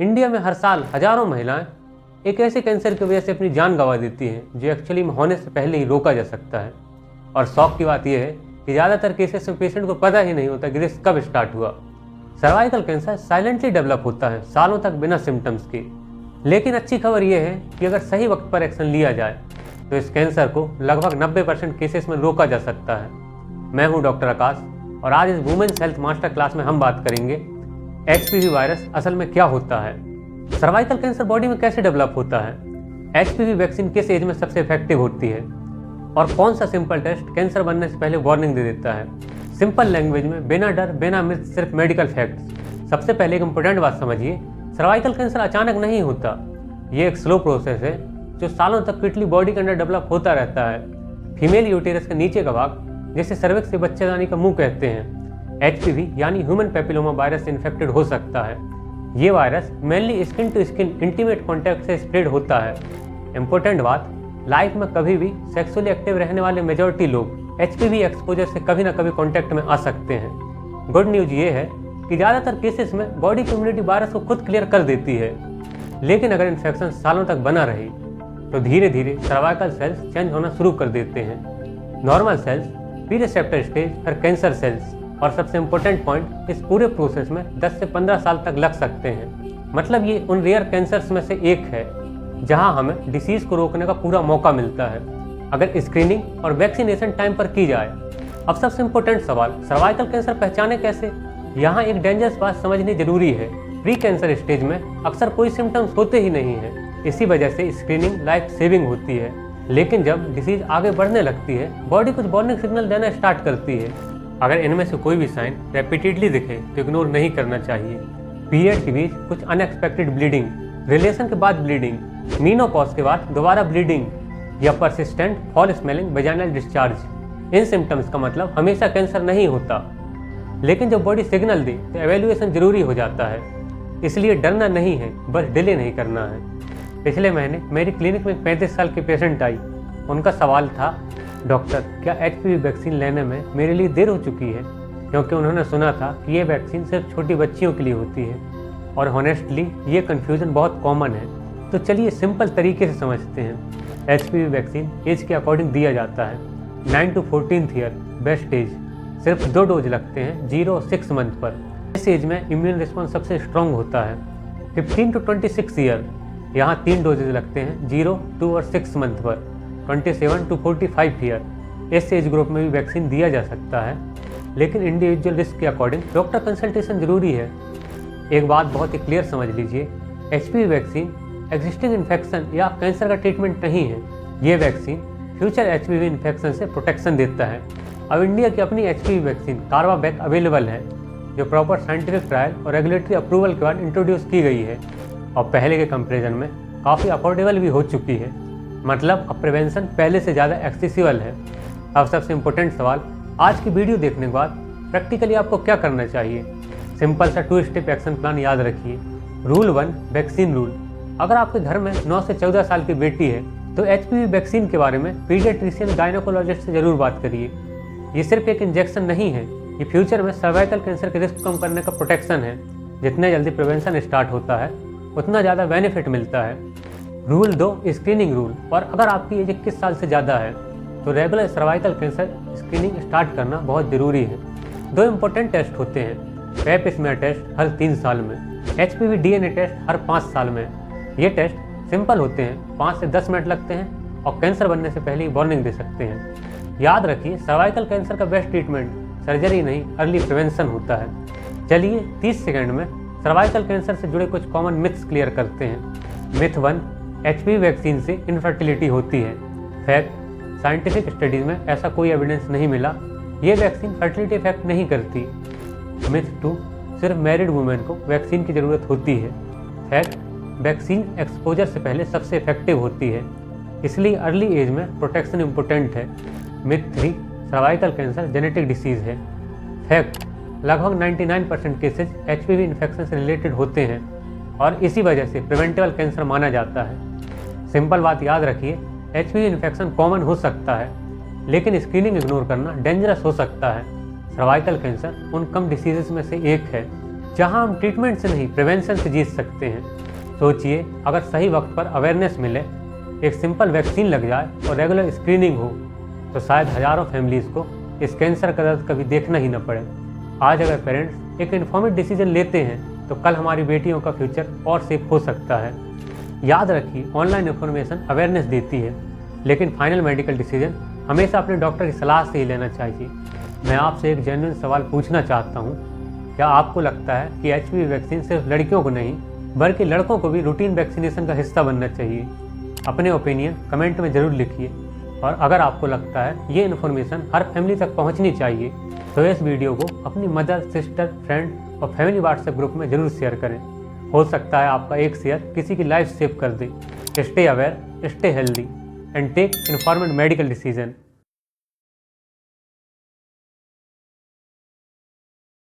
India में हर साल हजारों महिलाएं एक ऐसे कैंसर की वजह से अपनी जान गंवा देती हैं जो एक्चुअली में होने से पहले ही रोका जा सकता है। और शौक की बात यह है कि ज़्यादातर केसेस में पेशेंट को पता ही नहीं होता कि रिस्क कब स्टार्ट हुआ। सर्वाइकल कैंसर साइलेंटली डेवलप होता है सालों तक बिना सिम्टम्स के। लेकिन अच्छी खबर यह है कि अगर सही वक्त पर एक्शन लिया जाए तो इस कैंसर को लगभग 90% केसेस में रोका जा सकता है। मैं हूं डॉक्टर आकाश और आज इस वुमेन्स हेल्थ मास्टर क्लास में हम बात करेंगे HPV वायरस असल में क्या होता है, सर्वाइकल कैंसर बॉडी में कैसे डेवलप होता है, HPV वैक्सीन किस एज में सबसे इफेक्टिव होती है और कौन सा सिंपल टेस्ट कैंसर बनने से पहले वार्निंग दे देता है। सिंपल लैंग्वेज में, बिना डर बिना मिथ, सिर्फ मेडिकल फैक्ट्स। सबसे पहले एक इंपॉर्टेंट बात समझिए, सर्वाइकल कैंसर अचानक नहीं होता। ये एक स्लो प्रोसेस है जो सालों तक क्विकली बॉडी के अंदर डेवलप होता रहता है। फीमेल यूटेरस के नीचे का भाग, जिसे सर्विक्स से बच्चेदानी का मुंह कहते हैं, HPV यानी ह्यूमन पैपिलोमा वायरस से इन्फेक्टेड हो सकता है। ये virus mainly skin to skin intimate contact से स्प्रेड होता है। इंपॉर्टेंट बात, लाइफ में कभी भी सेक्सुअली एक्टिव रहने वाले मेजॉरिटी लोग HPV एक्सपोजर से कभी ना कभी कॉन्टैक्ट में आ सकते हैं। गुड न्यूज़ ये है कि ज़्यादातर केसेस में बॉडी की इम्यूनिटी वायरस को खुद क्लियर कर देती है। लेकिन अगर इन्फेक्शन सालों तक बना रही तो धीरे धीरे सर्वाइकल सेल्स चेंज होना शुरू कर देते हैं। Normal sales, pre receptor stage, फिर कैंसर सेल्स। और सबसे इम्पोर्टेंट पॉइंट, इस पूरे प्रोसेस में 10 से 15 साल तक लग सकते हैं। मतलब ये उन रेयर कैंसर्स में से एक है जहां हमें डिसीज को रोकने का पूरा मौका मिलता है अगर स्क्रीनिंग और वैक्सीनेशन टाइम पर की जाए। अब सबसे इम्पोर्टेंट सवाल, सर्वाइकल कैंसर पहचाने कैसे? यहाँ एक डेंजरस बात समझनी जरूरी है। प्री कैंसर स्टेज में अक्सर कोई सिम्टम्स होते ही नहीं है, इसी वजह से स्क्रीनिंग लाइफ सेविंग होती है। लेकिन जब डिसीज आगे बढ़ने लगती है, बॉडी कुछ वार्निंग सिग्नल देना स्टार्ट करती है। अगर इनमें से कोई भी साइन रेपिटेडली दिखे तो इग्नोर नहीं करना चाहिए। पीरियड के बीच कुछ अनएक्सपेक्टेड ब्लीडिंग, रिलेशन के बाद ब्लीडिंग, मीनोपॉज के बाद दोबारा ब्लीडिंग या persistent foul smelling vaginal discharge, इन सिम्टम्स का मतलब हमेशा कैंसर नहीं होता। लेकिन जब बॉडी सिग्नल दे तो एवेल्युएशन जरूरी हो जाता है। इसलिए डरना नहीं है, बस डिले नहीं करना है। पिछले महीने मेरी क्लिनिक में एक 35 साल की पेशेंट आई। उनका सवाल था, डॉक्टर क्या HPV वैक्सीन लेने में मेरे लिए देर हो चुकी है, क्योंकि उन्होंने सुना था कि ये वैक्सीन सिर्फ छोटी बच्चियों के लिए होती है। और हॉनेस्टली ये कन्फ्यूज़न बहुत कॉमन है। तो चलिए सिंपल तरीके से समझते हैं। HPV वैक्सीन एज के अकॉर्डिंग दिया जाता है। 9 to 14th year best as. सिर्फ 2 डोज लगते हैं 0 और 6 मंथ पर। इस एज में इम्यून रिस्पॉन्स सबसे स्ट्रॉन्ग होता है। 15 to 26 ईयर, यहाँ 3 डोजेज लगते हैं 0, 2 और 6 मंथ पर। 27 to 45 ईयर, इस एज ग्रुप में भी वैक्सीन दिया जा सकता है, लेकिन इंडिविजुअल रिस्क के अकॉर्डिंग डॉक्टर कंसल्टेशन जरूरी है। एक बात बहुत ही क्लियर समझ लीजिए, HPV वैक्सीन एग्जिस्टिंग इन्फेक्शन या कैंसर का ट्रीटमेंट नहीं है। ये वैक्सीन फ्यूचर HPV इन्फेक्शन से प्रोटेक्शन देता है। अब इंडिया की अपनी HPV वैक्सीन कार्बावैक्स अवेलेबल है, जो प्रॉपर साइंटिफिक ट्रायल और रेगुलेटरी अप्रूवल के बाद इंट्रोड्यूस की गई है और पहले के कंपेरिजन में काफ़ी अफोर्डेबल भी हो चुकी है। मतलब अब प्रिवेंशन पहले से ज़्यादा एक्सेसिबल है। अब सबसे इम्पोर्टेंट सवाल, आज की वीडियो देखने के बाद प्रैक्टिकली आपको क्या करना चाहिए? सिंपल सा 2 स्टेप एक्शन प्लान याद रखिए। Rule 1, vaccine rule. अगर आपके घर में 9 से 14 साल की बेटी है तो HPV वैक्सीन के बारे में पीडियाट्रिशियन गायनोकोलॉजिस्ट से जरूर बात करिए। ये सिर्फ एक इंजेक्शन नहीं है, ये फ्यूचर में सर्वाइकल कैंसर के रिस्क कम करने का प्रोटेक्शन है। जितने जल्दी प्रिवेंशन स्टार्ट होता है उतना ज़्यादा बेनिफिट मिलता है। Rule 2, screening rule. और अगर आपकी एज 21 साल से ज़्यादा है तो regular cervical cancer screening start करना बहुत ज़रूरी है। 2 इंपॉर्टेंट टेस्ट होते हैं, पैप स्मेयर टेस्ट हर 3 साल में, HPV DNA टेस्ट हर 5 साल में। ये टेस्ट सिंपल होते हैं, 5 से 10 मिनट लगते हैं और कैंसर बनने से पहले ही वार्निंग दे सकते हैं। याद रखिए, सर्वाइकल कैंसर का बेस्ट ट्रीटमेंट सर्जरी नहीं, अर्ली प्रिवेंशन होता है। चलिए 30 सेकंड में सर्वाइकल कैंसर से जुड़े कुछ कॉमन मिथ्स क्लियर करते हैं। मिथ 1, HPV वैक्सीन से इनफर्टिलिटी होती है। फैक्ट, साइंटिफिक स्टडीज में ऐसा कोई एविडेंस नहीं मिला, ये वैक्सीन फर्टिलिटी इफेक्ट नहीं करती। मिथ 2, सिर्फ मैरिड वुमेन को वैक्सीन की ज़रूरत होती है। फैक्ट, वैक्सीन एक्सपोजर से पहले सबसे इफेक्टिव होती है, इसलिए अर्ली एज में प्रोटेक्शन इम्पोर्टेंट है। Myth 3, cervical cancer genetic disease है। फैक्ट, लगभग 99% केसेज HPV इन्फेक्शन से रिलेटेड होते हैं और इसी वजह से प्रिवेंटेबल कैंसर माना जाता है। सिंपल बात याद रखिए, HPV इन्फेक्शन कॉमन हो सकता है, लेकिन स्क्रीनिंग इग्नोर करना डेंजरस हो सकता है। सर्वाइकल कैंसर उन कम डिसीजेस में से एक है जहां हम ट्रीटमेंट से नहीं प्रिवेंशन से जीत सकते हैं। सोचिए, अगर सही वक्त पर अवेयरनेस मिले, एक सिंपल वैक्सीन लग जाए और रेगुलर स्क्रीनिंग हो, तो शायद हज़ारों फैमिलीज़ को इस कैंसर का दर्द कभी देखना ही न पड़े। आज अगर पेरेंट्स एक इन्फॉर्मेड डिसीजन लेते हैं तो कल हमारी बेटियों का फ्यूचर और सेफ हो सकता है। याद रखिए, ऑनलाइन इन्फॉर्मेशन अवेयरनेस देती है, लेकिन फाइनल मेडिकल डिसीजन हमेशा अपने डॉक्टर की सलाह से ही लेना चाहिए। मैं आपसे एक जेन्युइन सवाल पूछना चाहता हूँ, क्या आपको लगता है कि HPV वैक्सीन सिर्फ लड़कियों को नहीं बल्कि लड़कों को भी रूटीन वैक्सीनेशन का हिस्सा बनना चाहिए? अपने ओपिनियन कमेंट में ज़रूर लिखिए, और अगर आपको लगता है ये इन्फॉर्मेशन हर फैमिली तक पहुंचनी चाहिए तो इस वीडियो को अपनी मदर, सिस्टर, फ्रेंड और फैमिली व्हाट्सएप ग्रुप में ज़रूर शेयर करें। हो सकता है आपका एक शेयर किसी की लाइफ सेव कर दे। Stay aware, stay healthy and take informed medical decision.